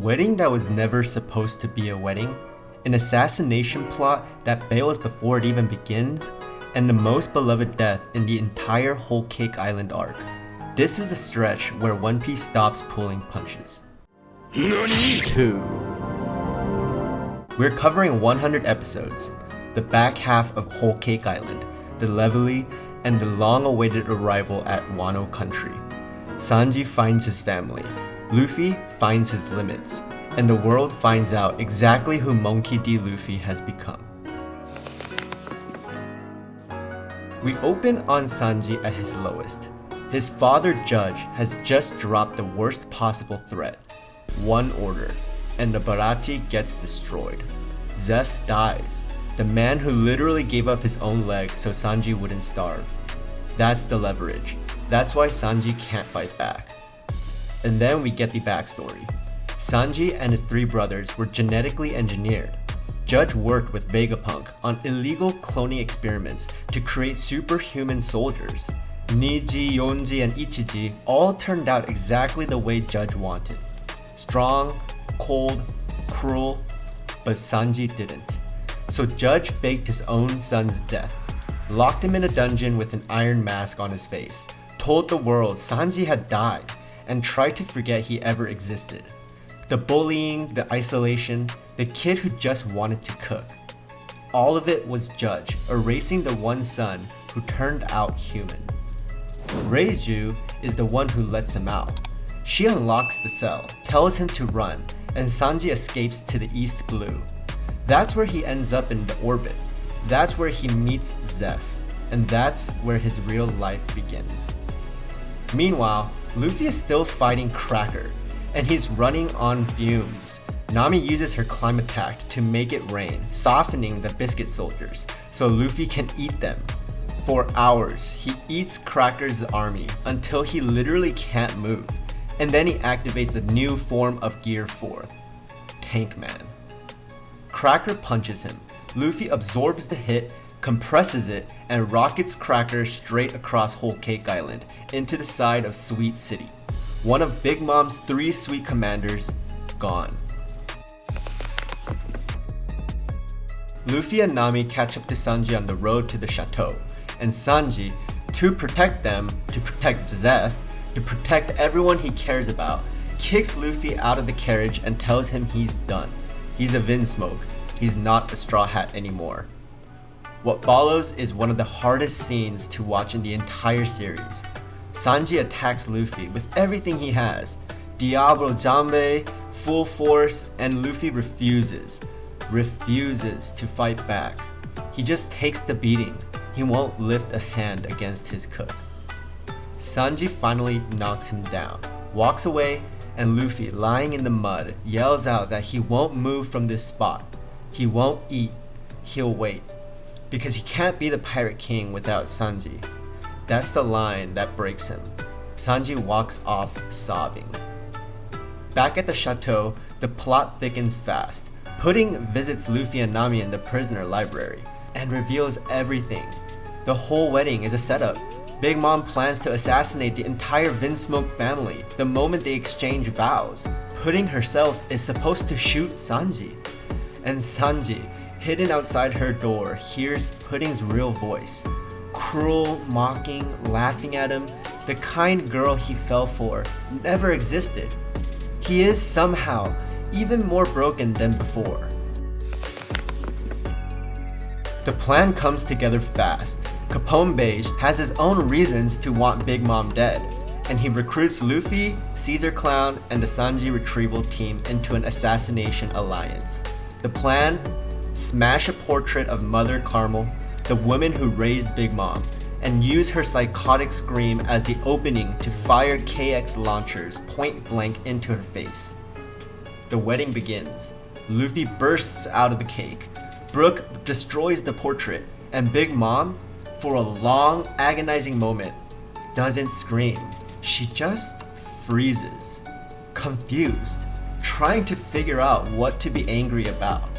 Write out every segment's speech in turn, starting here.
wedding that was never supposed to be a wedding, an assassination plot that fails before it even begins, and the most beloved death in the entire Whole Cake Island arc. This is the stretch where One Piece stops pulling punches. 2. We're covering 100 episodes, the back half of Whole Cake Island, the Levely, and the long-awaited arrival at Wano Country. Sanji finds his family, Luffy finds his limits, and the world finds out exactly who Monkey D. Luffy has become. We open on Sanji at his lowest. His father Judge has just dropped the worst possible threat, one order, and the Baratie gets destroyed. Zeph dies, the man who literally gave up his own leg so Sanji wouldn't starve. That's the leverage. That's why Sanji can't fight back. And then we get the backstory. Sanji and his 3 brothers were genetically engineered. Judge worked with Vegapunk on illegal cloning experiments to create superhuman soldiers. Niji, Yonji, and Ichiji all turned out exactly the way Judge wanted. Strong, cold, cruel, but Sanji didn't. So Judge faked his own son's death, locked him in a dungeon with an iron mask on his face, told the world Sanji had died, and tried to forget he ever existed. The bullying, the isolation, the kid who just wanted to cook. All of it was Judge erasing the one son who turned out human. Reiju is the one who lets him out. She unlocks the cell, tells him to run, and Sanji escapes to the East Blue. That's where he ends up in the orbit. That's where he meets Zeph, and that's where his real life begins. Meanwhile, Luffy is still fighting Cracker, and he's running on fumes. Nami uses her climb attack to make it rain, softening the biscuit soldiers, so Luffy can eat them. For hours, he eats Cracker's army until he literally can't move, and then he activates a new form of Gear 4, Tank Man. Cracker punches him. Luffy absorbs the hit, compresses it, and rockets Cracker straight across Whole Cake Island into the side of Sweet City. One of Big Mom's 3 sweet commanders gone. Luffy and Nami catch up to Sanji on the road to the chateau, and Sanji, to protect them, to protect Zeph, to protect everyone he cares about, kicks Luffy out of the carriage and tells him he's done. He's a Vinsmoke. He's not a Straw Hat anymore. What follows is one of the hardest scenes to watch in the entire series. Sanji attacks Luffy with everything he has. Diablo Jambe, full force, and Luffy refuses to fight back. He just takes the beating. He won't lift a hand against his cook. Sanji finally knocks him down, walks away, and Luffy, lying in the mud, yells out that he won't move from this spot. He won't eat, he'll wait. Because he can't be the Pirate King without Sanji. That's the line that breaks him. Sanji walks off sobbing. Back at the chateau, the plot thickens fast. Pudding visits Luffy and Nami in the prisoner library and reveals everything. The whole wedding is a setup. Big Mom plans to assassinate the entire Vinsmoke family the moment they exchange vows. Pudding herself is supposed to shoot Sanji. And Sanji, hidden outside her door, hears Pudding's real voice. Cruel, mocking, laughing at him, the kind girl he fell for never existed. He is somehow even more broken than before. The plan comes together fast. Capone Beige has his own reasons to want Big Mom dead, and he recruits Luffy, Caesar Clown, and the Sanji retrieval team into an assassination alliance. The plan? Smash a portrait of Mother Carmel, the woman who raised Big Mom, and use her psychotic scream as the opening to fire KX launchers point blank into her face. The wedding begins. Luffy bursts out of the cake. Brook destroys the portrait, and Big Mom, for a long, agonizing moment, doesn't scream. She just freezes, confused, trying to figure out what to be angry about.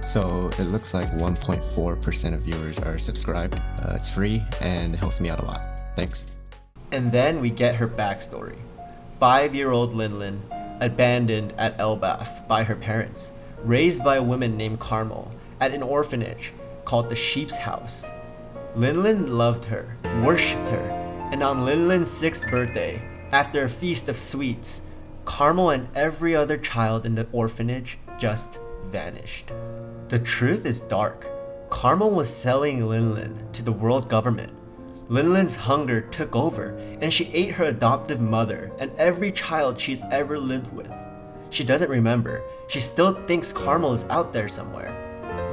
So it looks like 1.4% of viewers are subscribed. It's free and it helps me out a lot. Thanks. And then we get her backstory. 5-year-old Linlin, abandoned at Elbaf by her parents, raised by a woman named Carmel at an orphanage called the Sheep's House. Linlin loved her, worshipped her, and on Linlin's 6th birthday, after a feast of sweets, Carmel and every other child in the orphanage just vanished. The truth is dark. Carmel was selling Linlin to the world government. Linlin's hunger took over, and she ate her adoptive mother and every child she'd ever lived with. She doesn't remember. She still thinks Carmel is out there somewhere.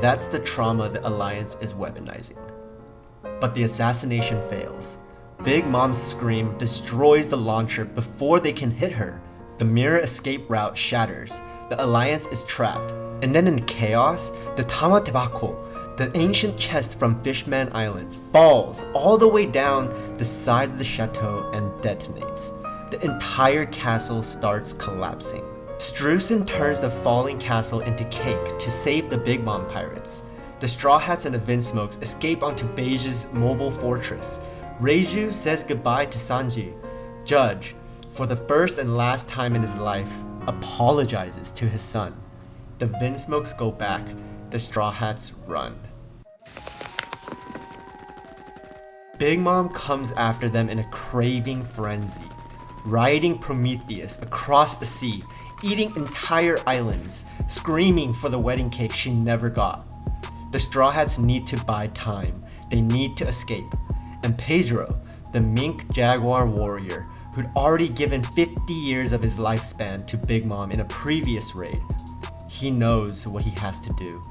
That's the trauma the Alliance is weaponizing. But the assassination fails. Big Mom's scream destroys the launcher before they can hit her. The mirror escape route shatters. The Alliance is trapped. And then in chaos, the Tamatebako, the ancient chest from Fishman Island, falls all the way down the side of the chateau and detonates. The entire castle starts collapsing. Streusen turns the falling castle into cake to save the Big Mom pirates. The Straw Hats and the Vinsmokes escape onto Beige's mobile fortress. Reiju says goodbye to Sanji. Judge, for the first and last time in his life, apologizes to his son. The Vinsmokes go back. The Straw Hats run. Big Mom comes after them in a craving frenzy, riding Prometheus across the sea, eating entire islands, screaming for the wedding cake she never got. The Straw Hats need to buy time. They need to escape. And Pedro, the mink jaguar warrior who'd already given 50 years of his lifespan to Big Mom in a previous raid, he knows what he has to do.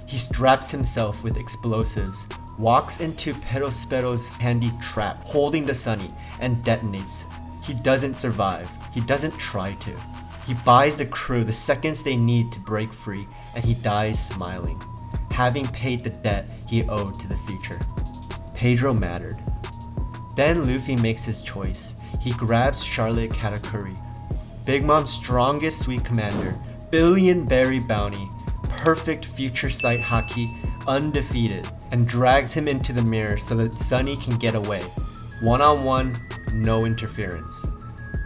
He straps himself with explosives, walks into Perospero's handy trap holding the Sunny, and detonates. He doesn't survive. He doesn't try to. He buys the crew the seconds they need to break free, and he dies smiling, having paid the debt he owed to the future. Pedro mattered. Then Luffy makes his choice. He grabs Charlotte Katakuri, Big Mom's strongest sweet commander, billion berry bounty, perfect future sight haki, undefeated, and drags him into the mirror so that Sunny can get away. One-on-one, no interference.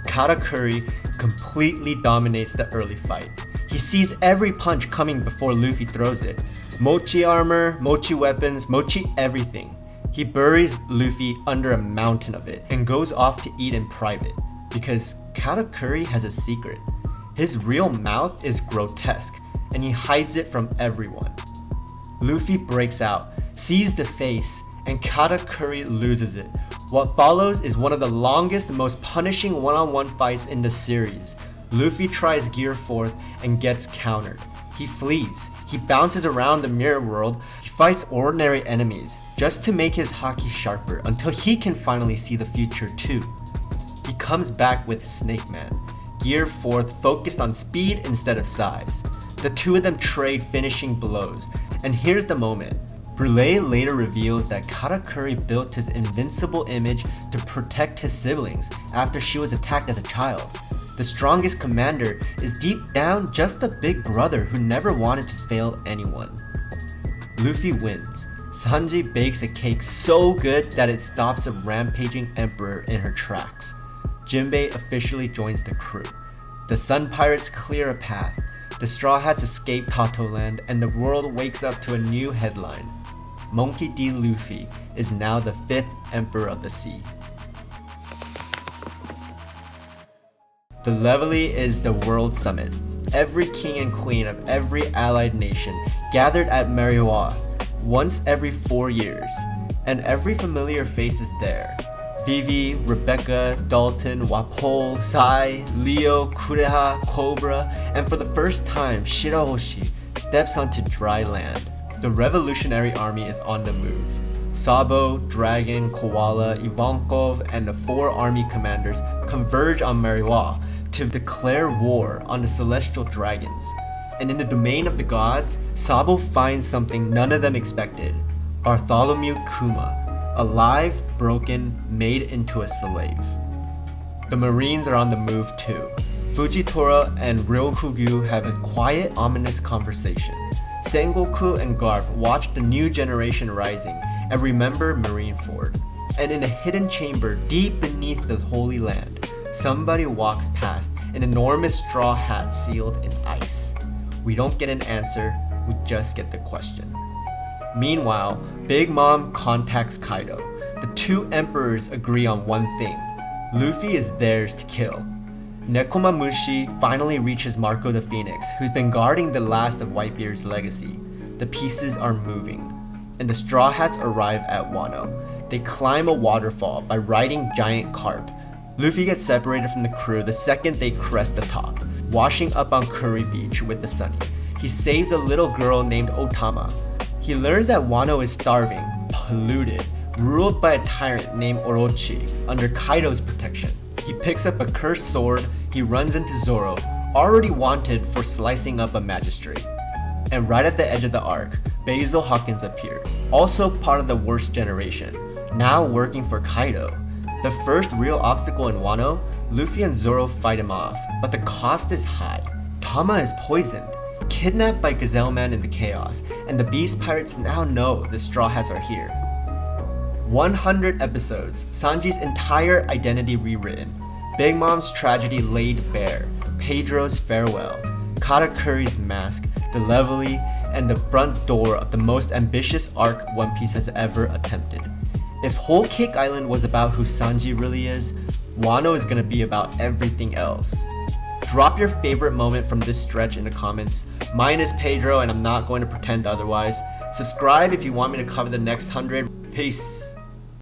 Katakuri completely dominates the early fight. He sees every punch coming before Luffy throws it. Mochi armor, mochi weapons, mochi everything. He buries Luffy under a mountain of it and goes off to eat in private because Katakuri has a secret. His real mouth is grotesque and he hides it from everyone. Luffy breaks out, sees the face, and Katakuri loses it. What follows is one of the longest and most punishing one-on-one fights in the series. Luffy tries Gear 4th and gets countered. He flees. He bounces around the mirror world. He fights ordinary enemies just to make his haki sharper until he can finally see the future too. He comes back with Snake Man, Gear 4th focused on speed instead of size. The two of them trade finishing blows. And here's the moment. Brule later reveals that Katakuri built his invincible image to protect his siblings after she was attacked as a child. The strongest commander is deep down just a big brother who never wanted to fail anyone. Luffy wins. Sanji bakes a cake so good that it stops a rampaging emperor in her tracks. Jinbei officially joins the crew. The Sun Pirates clear a path. The Straw Hats escape Kato Land and the world wakes up to a new headline. Monkey D. Luffy is now the 5th Emperor of the Sea. The Levely is the World Summit. Every king and queen of every allied nation gathered at Mary Geoise once every 4 years, and every familiar face is there. Vivi, Rebecca, Dalton, Wapol, Sai, Leo, Kureha, Cobra, and for the first time, Shirahoshi steps onto dry land. The Revolutionary Army is on the move. Sabo, Dragon, Koala, Ivankov, and the 4 army commanders converge on Mary Geoise to declare war on the Celestial Dragons. And in the domain of the gods, Sabo finds something none of them expected. Bartholomew Kuma, alive, broken, made into a slave. The Marines are on the move too. Fujitora and Ryokugyu have a quiet, ominous conversation. Sengoku and Garp watch the new generation rising and remember Marineford. And in a hidden chamber deep beneath the Holy Land, somebody walks past an enormous straw hat sealed in ice. We don't get an answer, we just get the question. Meanwhile, Big Mom contacts Kaido. The two emperors agree on one thing: Luffy is theirs to kill. Nekomamushi finally reaches Marco the Phoenix, who's been guarding the last of Whitebeard's legacy. The pieces are moving, and the Straw Hats arrive at Wano. They climb a waterfall by riding giant carp. Luffy gets separated from the crew the second they crest the top, washing up on Curry Beach with the Sunny. He saves a little girl named Otama. He learns that Wano is starving, polluted, ruled by a tyrant named Orochi under Kaido's protection. He picks up a cursed sword, he runs into Zoro, already wanted for slicing up a magistrate. And right at the edge of the arc, Basil Hawkins appears, also part of the worst generation, now working for Kaido. The first real obstacle in Wano, Luffy and Zoro fight him off, but the cost is high. Tama is poisoned, kidnapped by Gazelle Man in the chaos, and the Beast Pirates now know the Straw Hats are here. 100 episodes, Sanji's entire identity rewritten, Big Mom's tragedy laid bare, Pedro's farewell, Katakuri's mask, the Levely, and the front door of the most ambitious arc One Piece has ever attempted. If Whole Cake Island was about who Sanji really is, Wano is gonna be about everything else. Drop your favorite moment from this stretch in the comments. Mine is Pedro, and I'm not going to pretend otherwise. Subscribe if you want me to cover the next 100. Peace.